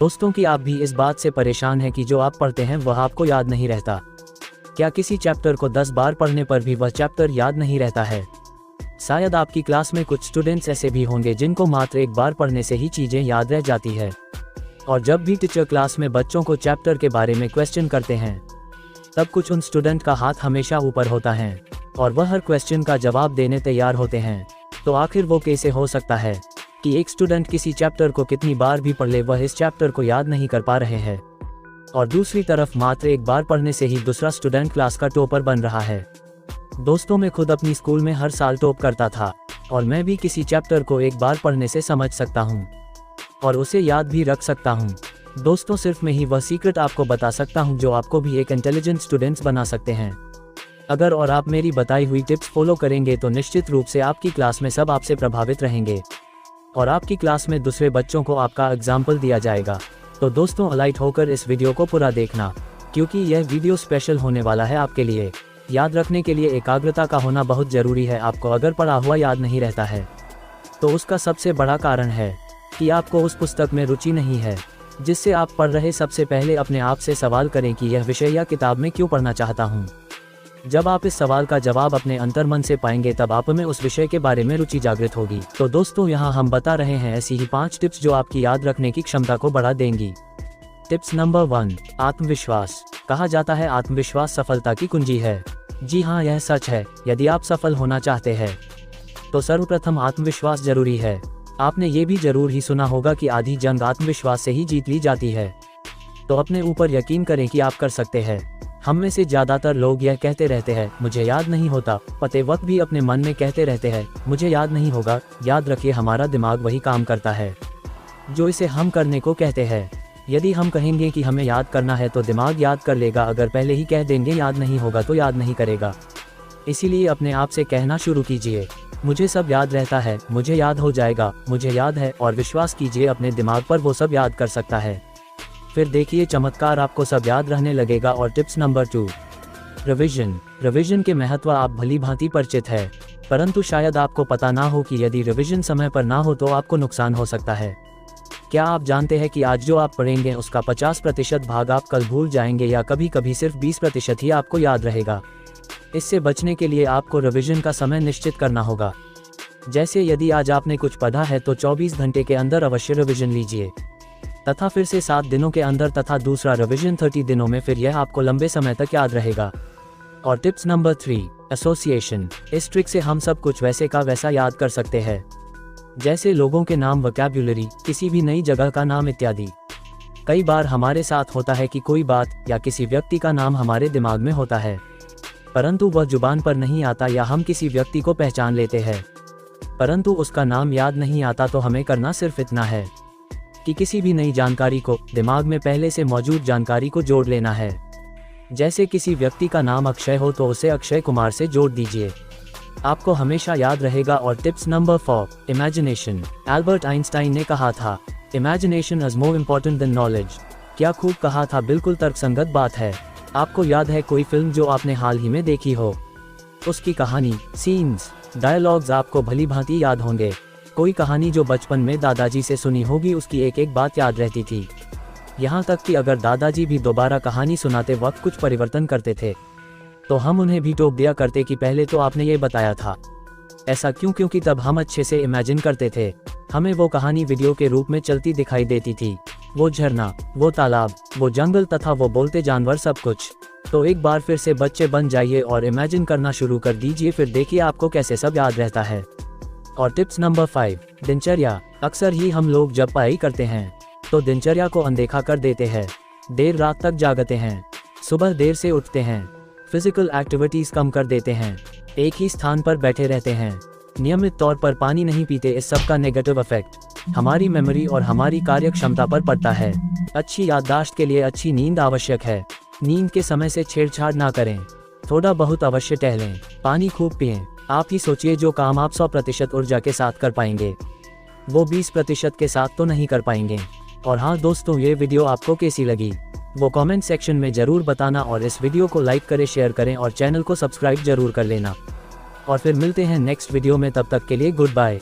दोस्तों की आप भी इस बात से परेशान हैं कि जो आप पढ़ते हैं वह आपको याद नहीं रहता। क्या किसी चैप्टर को 10 बार पढ़ने पर भी वह चैप्टर याद नहीं रहता है? शायद आपकी क्लास में कुछ स्टूडेंट्स ऐसे भी होंगे जिनको मात्र एक बार पढ़ने से ही चीज़ें याद रह जाती है। और जब भी टीचर क्लास में बच्चों को चैप्टर के बारे में क्वेश्चन करते हैं तब कुछ उन स्टूडेंट का हाथ हमेशा ऊपर होता है और वह हर क्वेश्चन का जवाब देने तैयार होते हैं। तो आखिर वो कैसे हो सकता है कि एक स्टूडेंट किसी चैप्टर को कितनी बार भी पढ़ ले वह इस चैप्टर को याद नहीं कर पा रहे हैं, और दूसरी तरफ मात्र एक बार पढ़ने से ही दूसरा स्टूडेंट क्लास का टॉपर बन रहा है। दोस्तों, मैं खुद अपनी स्कूल में हर साल टॉप करता था और मैं भी किसी चैप्टर को एक बार पढ़ने से समझ सकता हूँ और उसे याद भी रख सकता हूँ। दोस्तों, सिर्फ मैं ही वह सीक्रेट आपको बता सकता हूँ जो आपको भी एक इंटेलिजेंट स्टूडेंट्स बना सकते हैं। अगर और आप मेरी बताई हुई टिप्स फॉलो करेंगे तो निश्चित रूप से आपकी क्लास में सब आपसे प्रभावित रहेंगे और आपकी क्लास में दूसरे बच्चों को आपका एग्जाम्पल दिया जाएगा। तो दोस्तों, अलाइट होकर इस वीडियो को पूरा देखना, क्योंकि यह वीडियो स्पेशल होने वाला है आपके लिए। याद रखने के लिए एकाग्रता का होना बहुत ज़रूरी है। आपको अगर पढ़ा हुआ याद नहीं रहता है तो उसका सबसे बड़ा कारण है कि आपको उस पुस्तक में रुचि नहीं है जिससे आप पढ़ रहे। सबसे पहले अपने आप से सवाल करें कि यह विषय या किताब में क्यों पढ़ना चाहता हूँ। जब आप इस सवाल का जवाब अपने अंतर्मन से पाएंगे तब आप में उस विषय के बारे में रुचि जागृत होगी। तो दोस्तों, यहाँ हम बता रहे हैं ऐसी ही 5 टिप्स जो आपकी याद रखने की क्षमता को बढ़ा देंगी। टिप्स नंबर 1, आत्मविश्वास। कहा जाता है आत्मविश्वास सफलता की कुंजी है। जी हाँ, यह सच है। यदि आप सफल होना चाहते हैं तो सर्वप्रथम आत्मविश्वास जरूरी है। आपने ये भी जरूर ही सुना होगा कि आधी जंग आत्मविश्वास से ही जीत ली जाती है। तो अपने ऊपर यकीन करें कि आप कर सकते हैं। हम में से ज्यादातर लोग यह कहते रहते हैं, मुझे याद नहीं होता। पते वक्त भी अपने मन में कहते रहते हैं, मुझे याद नहीं होगा। याद रखिए, हमारा दिमाग वही काम करता है जो इसे हम करने को कहते हैं। यदि हम कहेंगे कि हमें याद करना है तो दिमाग याद कर लेगा। अगर पहले ही कह देंगे याद नहीं होगा तो याद नहीं करेगा। इसीलिए अपने आप से कहना शुरू कीजिए, मुझे सब याद रहता है, मुझे याद हो जाएगा, मुझे याद है, और विश्वास कीजिए अपने दिमाग पर, वो सब याद कर सकता है। फिर देखिए चमत्कार, आपको सब याद रहने लगेगा। और टिप्स नंबर 2, रिवीजन। रिवीजन के महत्व आप भली भांति परिचित है, परंतु शायद आपको पता ना हो कि यदि रिवीजन समय पर ना हो तो आपको नुकसान हो सकता है। क्या आप जानते हैं कि आज जो आप पढ़ेंगे उसका 50% भाग आप कल भूल जाएंगे, या कभी कभी सिर्फ 20% ही आपको याद रहेगा। इससे बचने के लिए आपको रिवीजन का समय निश्चित करना होगा। जैसे यदि आज आपने कुछ पढ़ा है तो 24 घंटे के अंदर अवश्य रिवीजन लीजिए, तथा फिर से 7 दिनों के अंदर, तथा दूसरा रिवीजन 30 दिनों में। फिर यह आपको लंबे समय तक याद रहेगा। और टिप्स नंबर 3, एसोसिएशन। इस ट्रिक से हम सब कुछ वैसे का वैसा याद कर सकते हैं, जैसे लोगों के नाम, वोकैब्युलरी, किसी भी नई जगह का नाम इत्यादि। कई बार हमारे साथ होता है कि कोई बात या किसी व्यक्ति का नाम हमारे दिमाग में होता है, परंतु वह जुबान पर नहीं आता, या हम किसी व्यक्ति को पहचान लेते हैं परंतु उसका नाम याद नहीं आता। तो हमें करना सिर्फ इतना है कि किसी भी नई जानकारी को दिमाग में पहले से मौजूद जानकारी को जोड़ लेना है। जैसे किसी व्यक्ति का नाम अक्षय हो तो उसे अक्षय कुमार से जोड़ दीजिए, आपको हमेशा याद रहेगा। और tips number 4, imagination. Albert Einstein ने कहा था, imagination is more important then knowledge. क्या खूब कहा था, बिल्कुल तर्कसंगत बात है। आपको याद है कोई फिल्म जो आपने हाल ही में देखी हो, उसकी कहानी, सीन्स, डायलॉग्स आपको भली भांति याद होंगे। कोई कहानी जो बचपन में दादाजी से सुनी होगी, उसकी एक एक बात याद रहती थी। यहाँ तक कि अगर दादाजी भी दोबारा कहानी सुनाते वक्त कुछ परिवर्तन करते थे तो हम उन्हें भी टोक दिया करते कि पहले तो आपने ये बताया था। ऐसा क्यों? क्योंकि तब हम अच्छे से इमेजिन करते थे। हमें वो कहानी वीडियो के रूप में चलती दिखाई देती थी, वो झरना, वो तालाब, वो जंगल तथा वो बोलते जानवर, सब कुछ। तो एक बार फिर से बच्चे बन जाइए और इमेजिन करना शुरू कर दीजिए, फिर देखिए आपको कैसे सब याद रहता है। और टिप्स नंबर 5, दिनचर्या। अक्सर ही हम लोग जब पढ़ाई करते हैं तो दिनचर्या को अनदेखा कर देते हैं। देर रात तक जागते हैं, सुबह देर से उठते हैं, फिजिकल एक्टिविटीज कम कर देते हैं, एक ही स्थान पर बैठे रहते हैं, नियमित तौर पर पानी नहीं पीते। इस सब का नेगेटिव इफेक्ट हमारी मेमोरी और हमारी कार्य क्षमता पर पड़ता है। अच्छी याददाश्त के लिए अच्छी नींद आवश्यक है। नींद के समय से छेड़छाड़ ना करें, थोड़ा बहुत अवश्य टहलें, पानी खूब पिएं। आप ही सोचिए, जो काम आप 100% ऊर्जा के साथ कर पाएंगे वो 20% के साथ तो नहीं कर पाएंगे। और हाँ दोस्तों, ये वीडियो आपको कैसी लगी वो कमेंट सेक्शन में ज़रूर बताना, और इस वीडियो को लाइक करें, शेयर करें और चैनल को सब्सक्राइब जरूर कर लेना। और फिर मिलते हैं नेक्स्ट वीडियो में, तब तक के लिए गुड बाय।